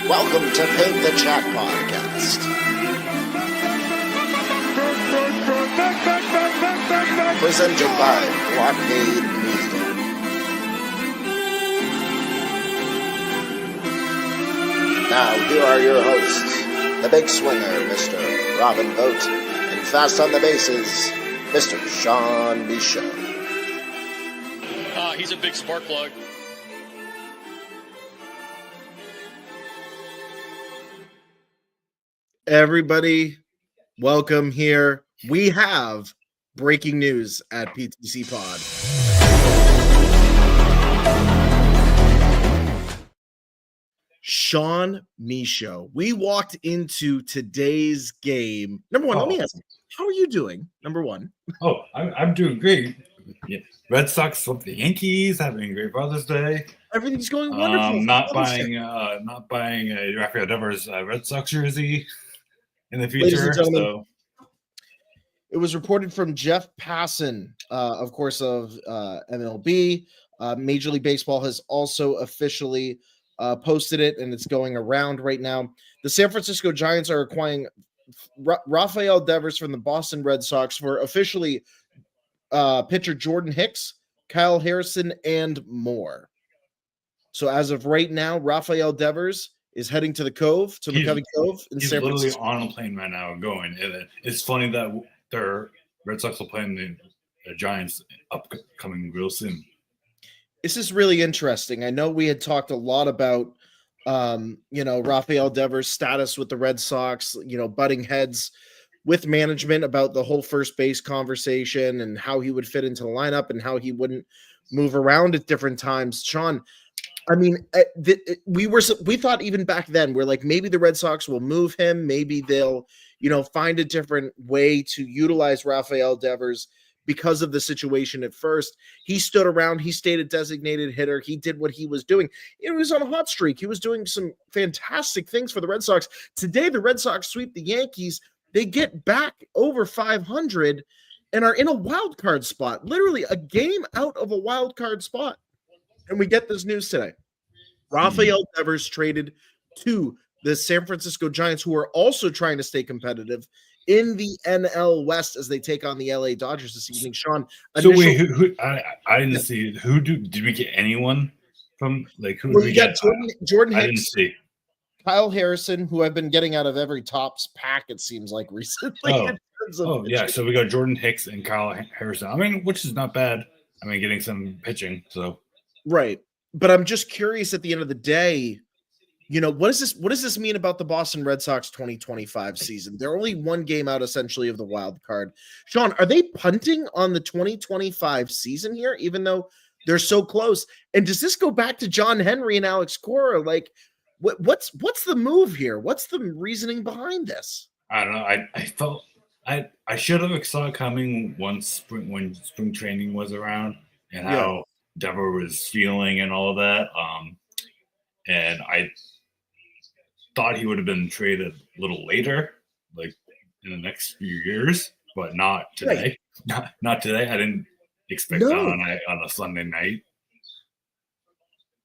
Welcome to Paint the Chat Podcast. Presented by Blockade Media. Now, here are your hosts, the big swinger, Mr. Robin Vogt, and fast on the bases, Mr. Sean Michaud. He's a big spark plug. Everybody, welcome here. We have breaking news at PTC Pod. Sean Michaud. We walked into today's game. Number one, let me ask you, how are you doing? Number one. Oh, I'm doing great. Yeah. Red Sox swept the Yankees, having a great Father's Day. Everything's going wonderful. Not buying a Rafael Devers Red Sox jersey in the future. So it was reported from Jeff Passan, of course, of MLB. Major League Baseball has also officially posted it, and it's going around right now. The San Francisco Giants are acquiring Rafael Devers from the Boston Red Sox for officially pitcher Jordan Hicks, Kyle Harrison, and more. So as of right now, Rafael Devers is heading to the Cove, to McCovey Cove in San Francisco. He's literally on a plane right now going. It's funny that their Red Sox will play the Giants upcoming real soon. This is really interesting. I know we had talked a lot about, Rafael Devers' status with the Red Sox, butting heads with management about the whole first base conversation and how he would fit into the lineup and how he wouldn't move around at different times. Sean, I mean, we thought even back then, we're like, maybe the Red Sox will move him. Maybe they'll, find a different way to utilize Rafael Devers because of the situation at first. He stood around. He stayed a designated hitter. He did what he was doing. He was on a hot streak. He was doing some fantastic things for the Red Sox. Today, the Red Sox sweep the Yankees. They get back over 500 and are in a wild card spot, literally a game out of a wild card spot. And we get this news today. Rafael Devers traded to the San Francisco Giants, who are also trying to stay competitive in the NL West as they take on the LA Dodgers this evening. Sean, so wait, I didn't see who did we get anyone from? Like who? Well, you got Jordan Hicks, I didn't see Kyle Harrison, who I've been getting out of every Topps pack, it seems like recently. Yeah. So we got Jordan Hicks and Kyle Harrison. I mean, which is not bad. I mean, getting some pitching. So right, but I'm just curious. At the end of the day, what does this mean about the Boston Red Sox 2025 season? They're only one game out, essentially, of the wild card. Sean, are they punting on the 2025 season here, even though they're so close? And does this go back to John Henry and Alex Cora? Like, what's the move here? What's the reasoning behind this? I don't know. I felt I should have saw it coming when spring training was around and how Devers was feeling and all of that. And I thought he would have been traded a little later, like in the next few years, but not today. Right. Not today. I didn't expect that on a Sunday night.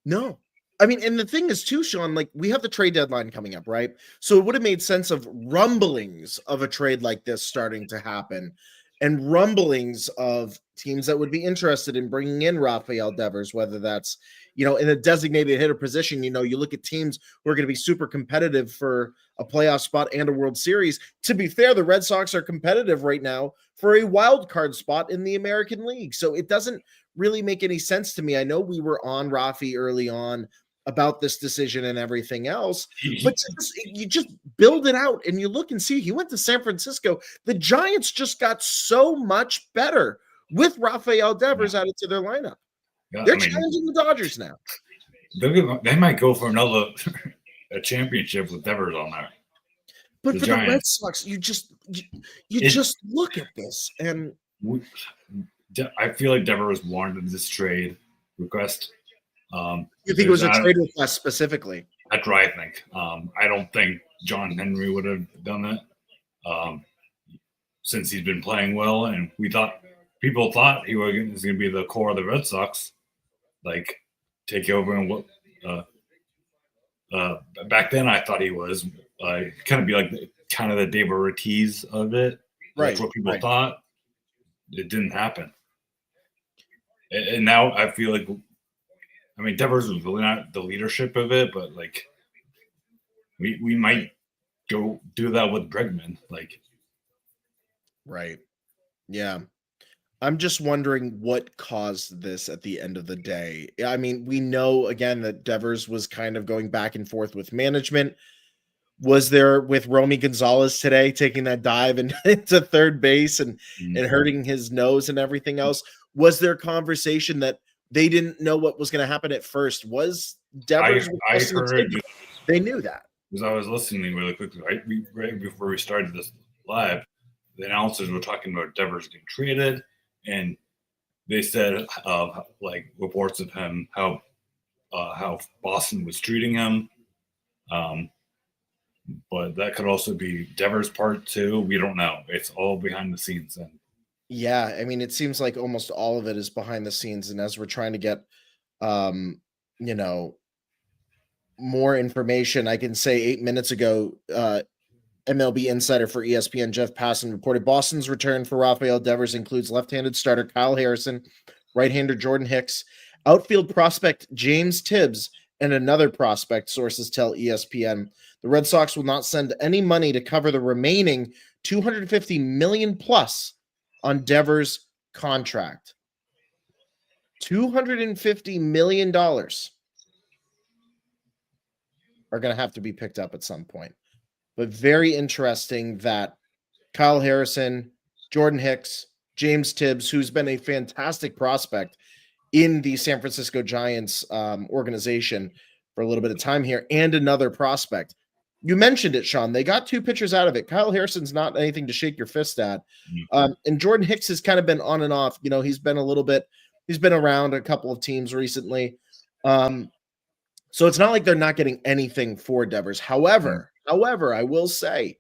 No. I mean, and the thing is too, Sean, like we have the trade deadline coming up, right? So it would have made sense of rumblings of a trade like this starting to happen and rumblings of teams that would be interested in bringing in Rafael Devers, whether that's, in a designated hitter position. You look at teams who are going to be super competitive for a playoff spot and a World Series. To be fair, the Red Sox are competitive right now for a wild card spot in the American League. So it doesn't really make any sense to me. I know we were on Rafi early on about this decision and everything else, but you just build it out and you look and see he went to San Francisco. The Giants just got so much better with Rafael Devers added to their lineup. Yeah, They're challenging the Dodgers now. They might go for another a championship with Devers on there. But for the Red Sox, you just look at this and I feel like Devers wanted this trade request. You think it was a trade request specifically? That's what I think. I don't think John Henry would have done that since he's been playing well, and people thought he was going to be the core of the Red Sox, like take over and back then I thought he was kind of be like kind of the David Ortiz of it. That's what people thought. It didn't happen. And now I feel like, I mean, Devers was really not the leadership of it, but like we might go do that with Bregman. Like, right. Yeah. I'm just wondering what caused this at the end of the day. I mean, we know again that Devers was kind of going back and forth with management. Was there with Romy Gonzalez today taking that dive into third base and hurting his nose and everything else? Was there conversation that they didn't know what was going to happen at first? Was Devers? I heard they knew that because I was listening really quickly right before we started this live. The announcers were talking about Devers getting traded, and they said like reports of him how Boston was treating him. But that could also be Devers' part too. We don't know. It's all behind the scenes. And yeah, I mean, it seems like almost all of it is behind the scenes. And as we're trying to get, you know, more information, I can say 8 minutes ago, MLB insider for ESPN Jeff Passan reported Boston's return for Rafael Devers includes left-handed starter Kyle Harrison, right-hander Jordan Hicks, outfield prospect James Tibbs, and another prospect, sources tell ESPN. The Red Sox will not send any money to cover the remaining $250 million plus on Devers' contract. $250 million are going to have to be picked up at some point. But very interesting that Kyle Harrison, Jordan Hicks, James Tibbs, who's been a fantastic prospect in the San Francisco Giants organization for a little bit of time here, and another prospect. You mentioned it, Sean. They got two pitchers out of it. Kyle Harrison's not anything to shake your fist at. And Jordan Hicks has kind of been on and off. You know, he's been around a couple of teams recently. So it's not like they're not getting anything for Devers. However, I will say,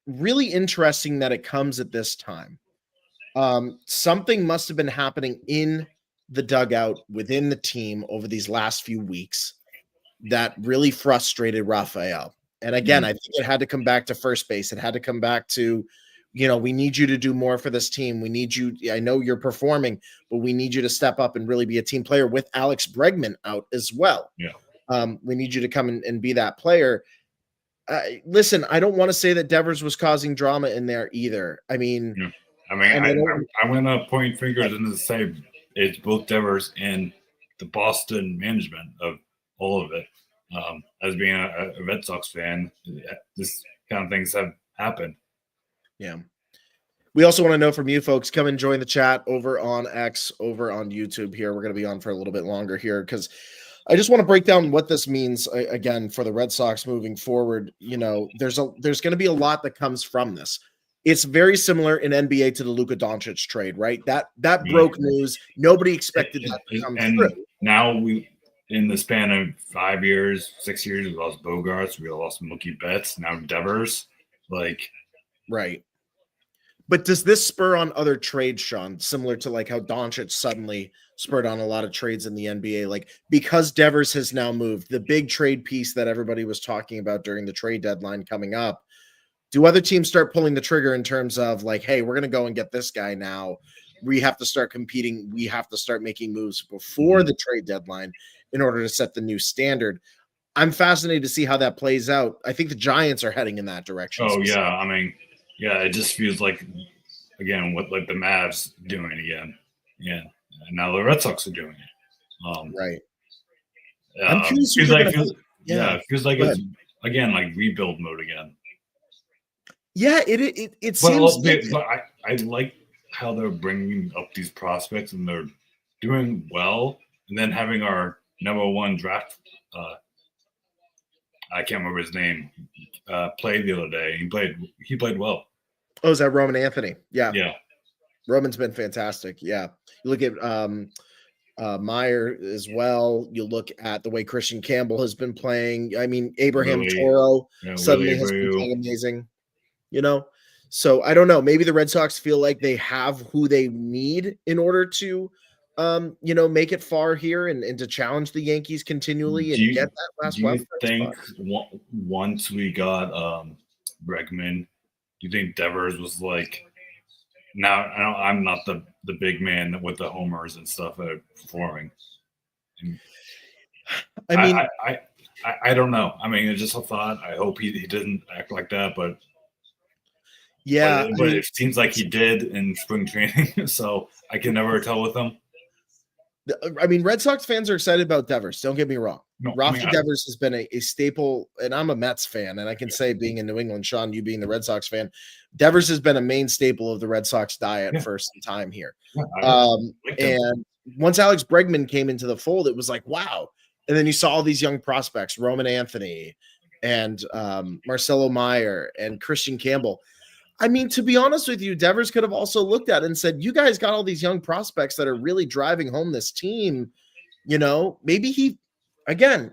really interesting that it comes at this time. Something must have been happening in the dugout within the team over these last few weeks that really frustrated Rafael. And again, I think it had to come back to first base. It had to come back to, you know, we need you to do more for this team. We need you. I know you're performing, but we need you to step up and really be a team player with Alex Bregman out as well. Yeah. We need you to come and be that player. Listen, I don't want to say that Devers was causing drama in there either. I mean, I'm going to point fingers and say it's both Devers and the Boston management of all of it. As being a Red Sox fan, this kind of things have happened. Yeah. We also want to know from you folks, come and join the chat over on X, over on YouTube here. We're going to be on for a little bit longer here because I just want to break down what this means again for the Red Sox moving forward. You know, there's going to be a lot that comes from this. It's very similar in NBA to the Luka Doncic trade, right? That broke news. Nobody expected that to come through. Now in the span of 5 years, 6 years, we lost Bogarts, we lost Mookie Betts, now Devers. Right. But does this spur on other trades, Sean, similar to like how Doncic suddenly spurred on a lot of trades in the NBA? Like, because Devers has now moved, the big trade piece that everybody was talking about during the trade deadline coming up, do other teams start pulling the trigger in terms of like, hey, we're going to go and get this guy now. We have to start competing. We have to start making moves before the trade deadline in order to set the new standard. I'm fascinated to see how that plays out. I think the Giants are heading in that direction. Oh, yeah. I mean, yeah, it just feels like, again, what like the Mavs doing again. Yeah. And now the Red Sox are doing it. Right. I'm curious. It feels like it's, again, like rebuild mode again. Yeah, it seems. But I like how they're bringing up these prospects and they're doing well. And then having our number one draft, I can't remember his name, played the other day. He played well. Oh, is that Roman Anthony? Yeah. Yeah. Roman's been fantastic. Yeah. You look at Meyer as well. You look at the way Christian Campbell has been playing. I mean, Abraham Toro suddenly has been playing amazing. You know? So I don't know. Maybe the Red Sox feel like they have who they need in order to make it far here and to challenge the Yankees continually and get that last do wild you card think spot. once we got Bregman, do you think Devers was like? Now I'm not the big man with the homers and stuff performing. I mean, I don't know. I mean, it's just a thought. I hope he doesn't act like that, but yeah, but it seems like he did in spring training, so I can never tell with him. I mean, Red Sox fans are excited about Devers. Don't get me wrong. No, Rafael Devers has been a staple, and I'm a Mets fan, and I can say, being in New England, Sean, you being the Red Sox fan, Devers has been a main staple of the Red Sox diet for some time here. And once Alex Bregman came into the fold, it was like, wow. And then you saw all these young prospects, Roman Anthony and Marcelo Meyer and Christian Campbell. I mean, to be honest with you, Devers could have also looked at it and said, you guys got all these young prospects that are really driving home this team. Maybe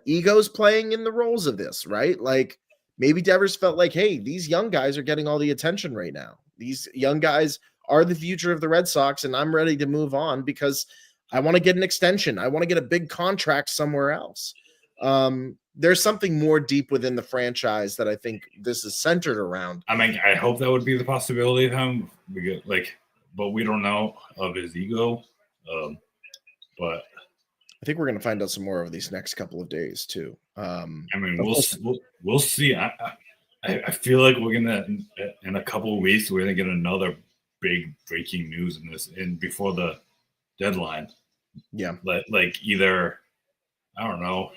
ego's playing in the roles of this, right? Like maybe Devers felt like, hey, these young guys are getting all the attention right now. These young guys are the future of the Red Sox, and I'm ready to move on because I want to get an extension. I want to get a big contract somewhere else. There's something more deep within the franchise that I think this is centered around. I mean, I hope that would be the possibility of him, but we don't know of his ego. But I think we're going to find out some more over these next couple of days too. I mean, we'll see. I feel like we're gonna in a couple of weeks we're gonna get another big breaking news before the deadline. Yeah, like either I don't know.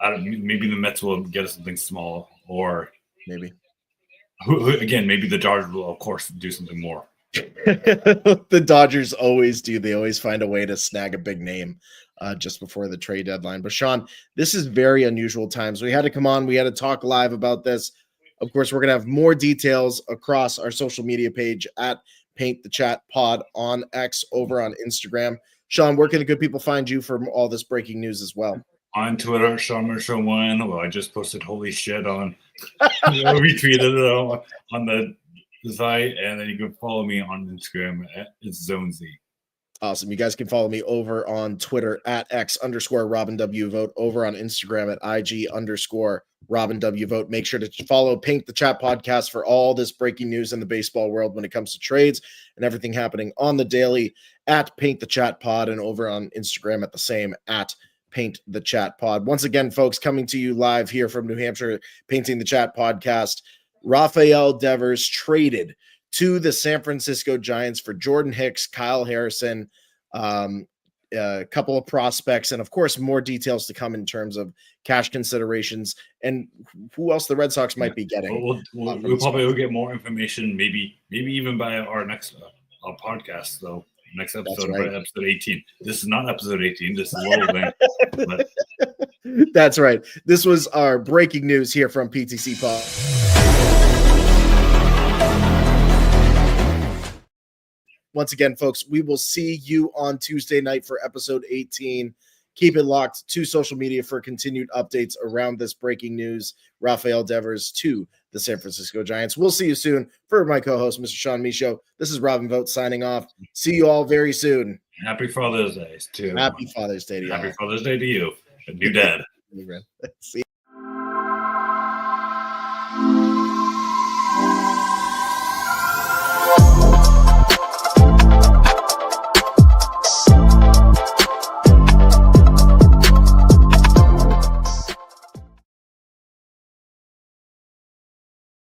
Maybe the Mets will get us something small, or maybe maybe the Dodgers will, of course, do something more. The Dodgers always do. They always find a way to snag a big name just before the trade deadline. But Sean, this is very unusual times. We had to come on. We had to talk live about this. Of course, we're going to have more details across our social media page at Paint the Chat Pod on X, over on Instagram. Sean, where can the good people find you for all this breaking news as well? On Twitter, Sean Mercer 1. Well, I just posted holy shit on retweeted it on the site, and then you can follow me on Instagram at ZoneZ. Awesome. You guys can follow me over on Twitter at X_Robin W Vogt, over on Instagram at IG_Robin W Vogt. Make sure to follow Paint the Chat Podcast for all this breaking news in the baseball world when it comes to trades and everything happening on the daily at Paint the Chat Pod, and over on Instagram at the same at Paint the Chat Pod. Once again, folks, coming to you live here from New Hampshire, Painting the Chat Podcast. Rafael Devers traded to the San Francisco Giants for Jordan Hicks, Kyle Harrison, a couple of prospects, and of course, more details to come in terms of cash considerations and who else the Red Sox might be getting. We'll probably will get more information, maybe even by our next podcast, though. Next episode, right. Episode 18. This is not episode 18. This is Low But... That's right. This was our breaking news here from PTC Pod. Once again, folks, we will see you on Tuesday night for episode 18. Keep it locked to social media for continued updates around this breaking news. Rafael Devers to the San Francisco Giants. We'll see you soon. For my co-host, Mr. Sean Michaud, this is Robin Vogt signing off. See you all very soon. Happy Father's Day to Happy Father's Day to you. Happy Father's Day to you, a new dad. See you.